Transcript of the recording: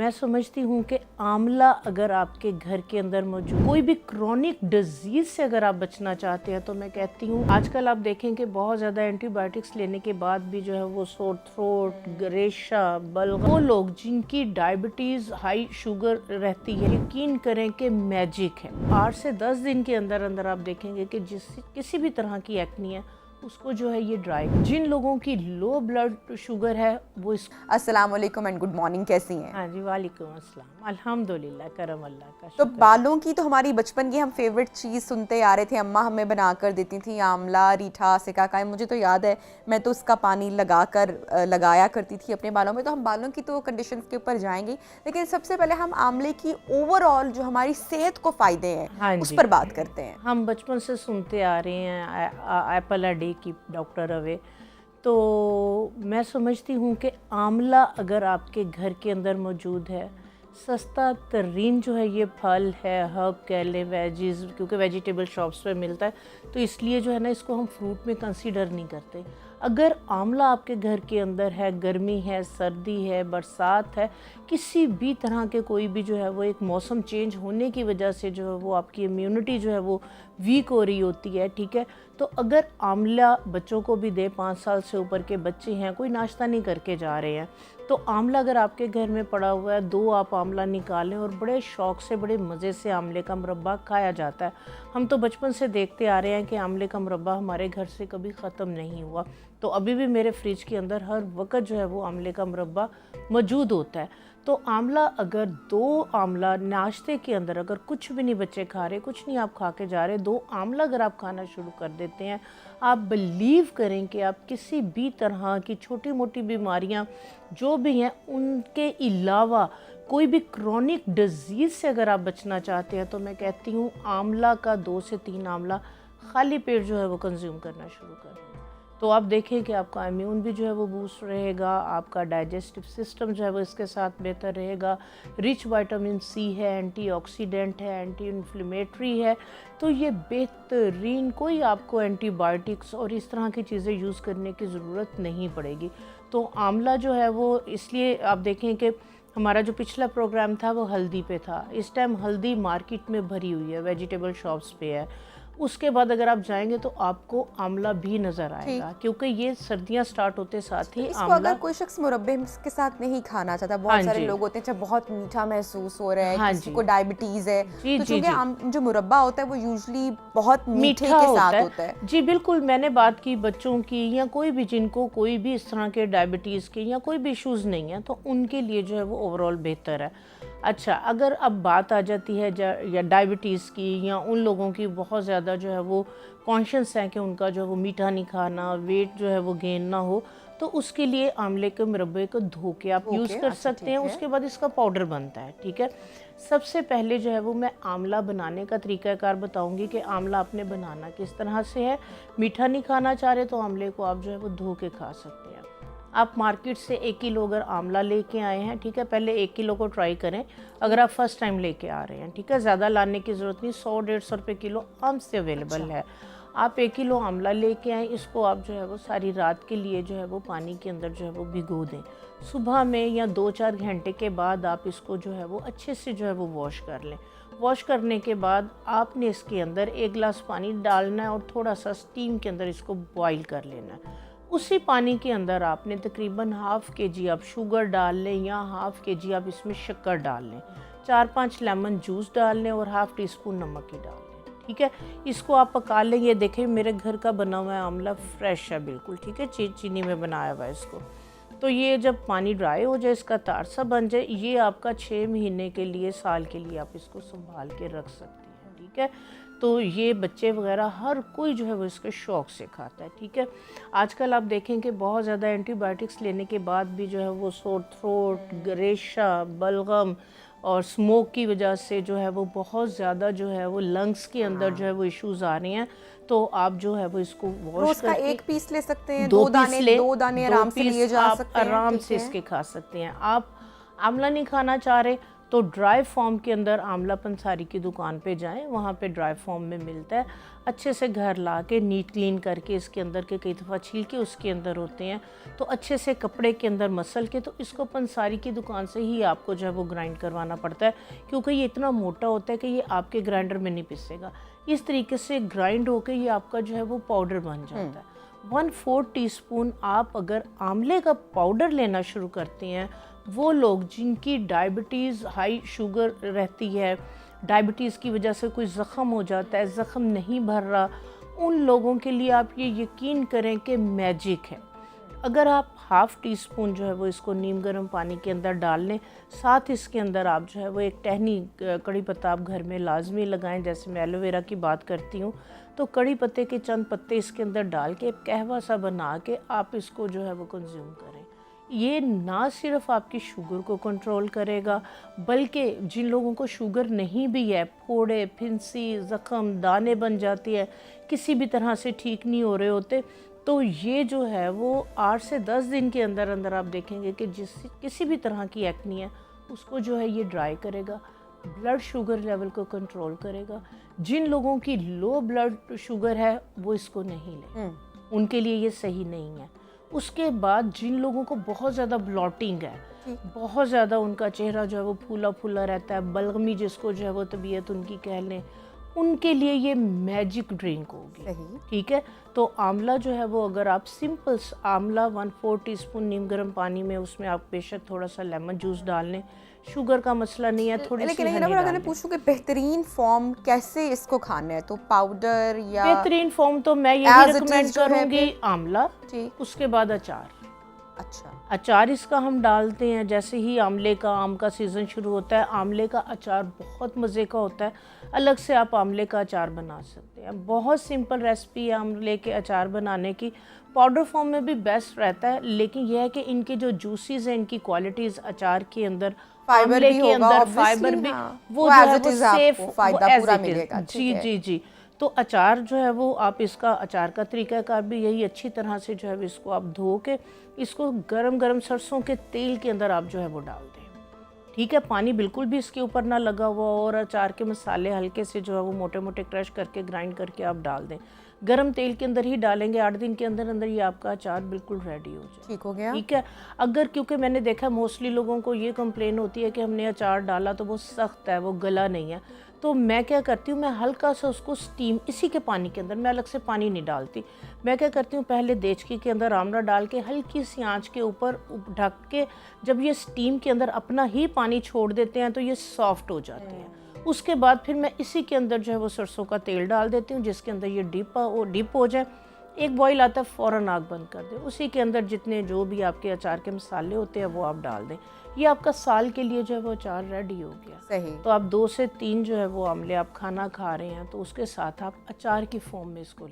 मैं समझती हूँ कि आंवला अगर आपके घर के अंदर मौजूद कोई भी क्रोनिक डिजीज से अगर आप बचना चाहते हैं तो मैं कहती हूँ आजकल आप देखें कि बहुत ज़्यादा एंटीबायोटिक्स लेने के बाद भी जो है वो सोर थ्रोट, रेशा, बलगम, वो लोग जिनकी डायबिटीज़ हाई शुगर रहती है, यकीन करें कि मैजिक है। 8 से 10 दिन के अंदर अंदर आप देखेंगे कि किसी भी तरह की एक्नी है उसको जो है ये ड्राई। जिन लोगों की लो ब्लड शुगर है वो इस अस्सलाम वालेकुम एंड गुड मॉर्निंग, कैसी हैं? हाँ जी, वालेकुम अस्सलाम, अल्हम्दुलिल्लाह, करम अल्लाह का तो शुक्र। बालों की तो हमारी बचपन की हम फेवरेट चीज़ सुनते आ रहे थे, अम्मा हमें बना कर देती थी आंवला, रीठा, सिकाकाई। मुझे तो याद है मैं तो उसका पानी लगाया करती थी अपने बालों में। तो हम बालों की तो कंडीशन के ऊपर जाएंगे, लेकिन सबसे पहले हम आंवले की ओवरऑल जो हमारी सेहत को फ़ायदे हैं हाँ उस जी, पर बात करते हैं। हम बचपन से सुनते आ रहे हैं एप्पल अ डे की डॉक्टर अवे। तो मैं समझती हूँ कि आंवला अगर आपके घर के अंदर मौजूद है, सस्ता तरीन जो है ये फल है, हर्ब कह लें, वेजीज, क्योंकि वेजिटेबल शॉप्स पे मिलता है तो इसलिए जो है ना इसको हम फ्रूट में कंसीडर नहीं करते। अगर आंवला आपके घर के अंदर है, गर्मी है, सर्दी है, बरसात है, किसी भी तरह के कोई भी जो है वो एक मौसम चेंज होने की वजह से जो है वो आपकी इम्यूनिटी जो है वो वीक हो रही होती है, ठीक है। तो अगर आंवला बच्चों को भी दे, 5 साल से ऊपर के बच्चे हैं, कोई नाश्ता नहीं करके जा रहे हैं, तो आंवला अगर आपके घर में पड़ा हुआ है, 2 आप आंवला निकालें और बड़े शौक़ से, बड़े मज़े से आंवले का मुरब्बा खाया जाता है। हम तो बचपन से देखते आ रहे हैं कि आंवले का मुरब्बा हमारे घर से कभी ख़त्म नहीं हुआ। तो अभी भी मेरे फ्रिज के अंदर हर वक्त जो है वो आंवले का मुरब्बा मौजूद होता है। तो आंवला अगर 2 आंवला नाश्ते के अंदर, अगर कुछ भी नहीं बच्चे खा रहे, कुछ नहीं आप खा के जा रहे, 2 आंवला अगर आप खाना शुरू कर देते हैं, आप बिलीव करें कि आप किसी भी तरह की छोटी मोटी बीमारियां जो भी हैं उनके अलावा कोई भी क्रोनिक डिजीज़ से अगर आप बचना चाहते हैं तो मैं कहती हूँ आंवला का 2 से 3 आंवला खाली पेट जो है वो कंज्यूम करना शुरू कर दें। तो आप देखें कि आपका इम्यून भी जो है वो बूस्ट रहेगा, आपका डाइजेस्टिव सिस्टम जो है वो इसके साथ बेहतर रहेगा। रिच विटामिन सी है, एंटीऑक्सीडेंट है, एंटी इन्फ्लेमेटरी है। तो ये बेहतरीन, कोई आपको एंटीबायोटिक्स और इस तरह की चीज़ें यूज़ करने की ज़रूरत नहीं पड़ेगी। तो आंवला जो है वो, इसलिए आप देखें कि हमारा जो पिछला प्रोग्राम था वो हल्दी पे था। इस टाइम हल्दी मार्केट में भरी हुई है, वेजिटेबल शॉप्स पे है। उसके बाद अगर आप जाएंगे तो आपको आंवला भी नज़र आएगा, क्योंकि ये सर्दियां स्टार्ट होते साथ ही इसको आंवला। अगर कोई शख्स मुरब्बे के साथ नहीं खाना चाहता, हाँ बहुत सारे जी, लोग होते हैं जब बहुत मीठा महसूस हो रहा है, हाँ किसी जी, को डायबिटीज है, जी तो जी जी, चूंकि जो मुरब्बा होता है वो यूजली बहुत मीठे मीठा के होता साथ है। होता है। जी बिल्कुल, मैंने बात की बच्चों की या कोई भी जिनको कोई भी इस तरह के डायबिटीज़ के या कोई भी इश्यूज़ नहीं है तो उनके लिए जो है वो ओवरऑल बेहतर है। अच्छा, अगर अब बात आ जाती है या डायबिटीज़ की, या उन लोगों की बहुत ज़्यादा जो है वो कॉन्शियस है कि उनका जो है वो मीठा नहीं खाना, वेट जो है वो गेन ना हो, तो उसके लिए आंवले के मुरब्बे को धो के आप यूज़ कर अच्छा, सकते हैं। ठीक है। उसके बाद इसका पाउडर बनता है, ठीक है। सबसे पहले जो है वो मैं आंवला बनाने का तरीक़ाकार बताऊंगी कि आंवला आपने बनाना किस तरह से है। मीठा नहीं खाना चाह रहे तो आंवले को आप जो है वो धो के खा सकते हैं। आप मार्केट से 1 किलो अगर आंवला लेके आए हैं, ठीक है, पहले 1 किलो को ट्राई करें अगर आप फर्स्ट टाइम लेके आ रहे हैं, ठीक है। ज़्यादा लाने की ज़रूरत नहीं, 100-150 रुपये किलो आम से अवेलेबल है। आप 1 किलो आंवला लेके आएँ, इसको आप जो है वो सारी रात के लिए जो है वो पानी के अंदर जो है वो भिगो दें। सुबह में या 2-4 घंटे के बाद आप इसको जो है वो अच्छे से जो है वो वॉश कर लें। वॉश करने के बाद आपने इसके अंदर 1 गिलास पानी डालना है और थोड़ा सा स्टीम के अंदर इसको बॉईल कर लेना है। उसी पानी के अंदर आपने तकरीबन ½ kg आप शुगर डाल लें या ½ kg आप इसमें शक्कर डाल लें, 4-5 लेमन जूस डाल लें और ½ टीस्पून नमक ही डाल लें, ठीक है। इसको आप पका लें। ये देखें मेरे घर का बना हुआ है आंवला, फ्रेश है बिल्कुल, ठीक है, चीनी में बनाया हुआ है इसको। तो ये जब पानी ड्राई हो जाए, इसका तार सा बन जाए, ये आपका 6 महीने के लिए, साल के लिए आप इसको संभाल के रख सकते हैं, ठीक है। तो ये बच्चे वगैरह हर कोई जो है वो इसके शौक़ से खाता है, ठीक है। आजकल आप देखें कि बहुत ज़्यादा एंटीबायोटिक्स लेने के बाद भी जो है वो सोर थ्रोट, रेशा, बलगम और स्मोक की वजह से जो है वो बहुत ज़्यादा जो है वो लंग्स के अंदर जो है वो इश्यूज़ आ रहे हैं। तो आप जो है वो इसको वॉश रोज का करके 1 पीस ले सकते हैं, 2 2 पीस ले, दाने 2 आराम से लिए पीस जा आप सकते हैं, आराम ठीक से है। इसके खा सकते हैं। आप आंवला नहीं खाना चाह रहे तो ड्राई फॉर्म के अंदर आंवला पंसारी की दुकान पे जाएं, वहाँ पे ड्राई फॉर्म में मिलता है। अच्छे से घर ला के नीट क्लीन करके इसके अंदर के कई दफ़ा छिलके उसके अंदर होते हैं, तो अच्छे से कपड़े के अंदर मसल के, तो इसको पंसारी की दुकान से ही आपको जो है वो ग्राइंड करवाना पड़ता है, क्योंकि ये इतना मोटा होता है कि ये आपके ग्राइंडर में नहीं पिसेगा। इस तरीके से ग्राइंड होकर ये आपका जो है वो पाउडर बन जाता है। 1/4 टीस्पून आप अगर आंवले का पाउडर लेना शुरू करते हैं, वो लोग जिनकी डायबिटीज़, हाई शुगर रहती है, डायबिटीज़ की वजह से कोई ज़ख़म हो जाता है, ज़ख़म नहीं भर रहा, उन लोगों के लिए आप ये यकीन करें कि मैजिक है। अगर आप 1/2 टीस्पून जो है वो इसको नीम गर्म पानी के अंदर डाल लें, साथ इसके अंदर आप जो है वो एक टहनी कड़ी पत्ता आप घर में लाजमी लगाएं। जैसे मैं एलोवेरा की बात करती हूँ, तो कड़ी पत्ते के चंद पत्ते इसके अंदर डाल के कहवा सा बना के आप इसको जो है वो कंज्यूम करें। ये ना सिर्फ आपकी शुगर को कंट्रोल करेगा, बल्कि जिन लोगों को शुगर नहीं भी है, फोड़े, फिंसी, ज़ख़म, दाने बन जाती है, किसी भी तरह से ठीक नहीं हो रहे होते, तो ये जो है वो 8 से 10 दिन के अंदर अंदर आप देखेंगे कि किसी भी तरह की एक्नी है उसको जो है ये ड्राई करेगा, ब्लड शुगर लेवल को कंट्रोल करेगा। जिन लोगों की लो ब्लड शुगर है वो इसको नहीं लें, उनके लिए ये सही नहीं है। उसके बाद जिन लोगों को बहुत ज़्यादा ब्लॉटिंग है, बहुत ज़्यादा उनका चेहरा जो है वो फूला फूला रहता है, बलगमी जिसको जो है वो तबीयत उनकी कह लें, उनके लिए ये मैजिक ड्रिंक होगी। ठीक है, तो आंवला जो है वो अगर आप सिंपल आंवला 1/4 टीस्पून नीम गर्म पानी में, उसमें आप बेशक थोड़ा सा लेमन जूस डाल लें, शुगर का मसला नहीं है, थोड़ी लेकिन सी हनी अगर डाल मैं लें। पूछूं कि बेहतरीन फॉर्म कैसे इसको खाना है, तो पाउडर या बेहतरीन फॉर्म तो मैं As यही it रिकमेंड is जो है करूँगी, आंवला, ठीक। उसके बाद अचार। अच्छा, अचार इसका हम डालते हैं जैसे ही आंवले का, आम का सीज़न शुरू होता है, आंवले का अचार बहुत मज़े का होता है। अलग से आप आंवले का अचार बना सकते हैं, बहुत सिंपल रेसिपी है आंवले के अचार बनाने की। पाउडर फॉर्म में भी बेस्ट रहता है, लेकिन यह है कि इनके जो जूसीज हैं, इनकी क्वालिटीज़ अचार के अंदर, फाइबर आंवले भी के होगा, अंदर obviously, फाइबर भी, हाँ। वो जो है as it वो is सेफ, आपको फायदा as पूरा it is। मिलेगा, जी ठीक है। जी जी। तो अचार जो है वो आप इसका अचार का तरीकाकार भी यही, अच्छी तरह से जो है इसको आप धो के इसको गरम गरम सरसों के तेल के अंदर आप जो है वो डाल दें। ठीक है, पानी बिल्कुल भी इसके ऊपर ना लगा हुआ, और अचार के मसाले हल्के से जो है वो मोटे मोटे क्रश करके ग्राइंड करके आप डाल दें। गरम तेल के अंदर ही डालेंगे, 8 दिन के अंदर अंदर ये आपका अचार बिल्कुल रेडी हो जाए। ठीक हो गया। ठीक है, अगर क्योंकि मैंने देखा मोस्टली लोगों को ये कंप्लेन होती है कि हमने अचार डाला तो वो सख्त है, वो गला नहीं है, तो मैं क्या करती हूँ, मैं हल्का सा उसको स्टीम, इसी के पानी के अंदर, मैं अलग से पानी नहीं डालती, मैं क्या करती हूँ, पहले देचकी के अंदर आंवला डाल के हल्की सी आंच के ऊपर ढक के, जब ये स्टीम के अंदर अपना ही पानी छोड़ देते हैं तो ये सॉफ्ट हो जाते हैं। उसके बाद फिर मैं इसी के अंदर जो है वो सरसों का तेल डाल देती हूँ, जिसके अंदर ये डिप हो जाए। एक बॉईल आता है, फ़ौरन आग बंद कर दें, उसी के अंदर जितने जो भी आपके अचार के मसाले होते हैं वो आप डाल दें। ये आपका साल के लिए जो है वो अचार रेडी हो गया। सही। तो आप 2 से 3 जो है वो आंवले आप खाना खा रहे हैं, तो उसके साथ आप अचार की फॉर्म में इसको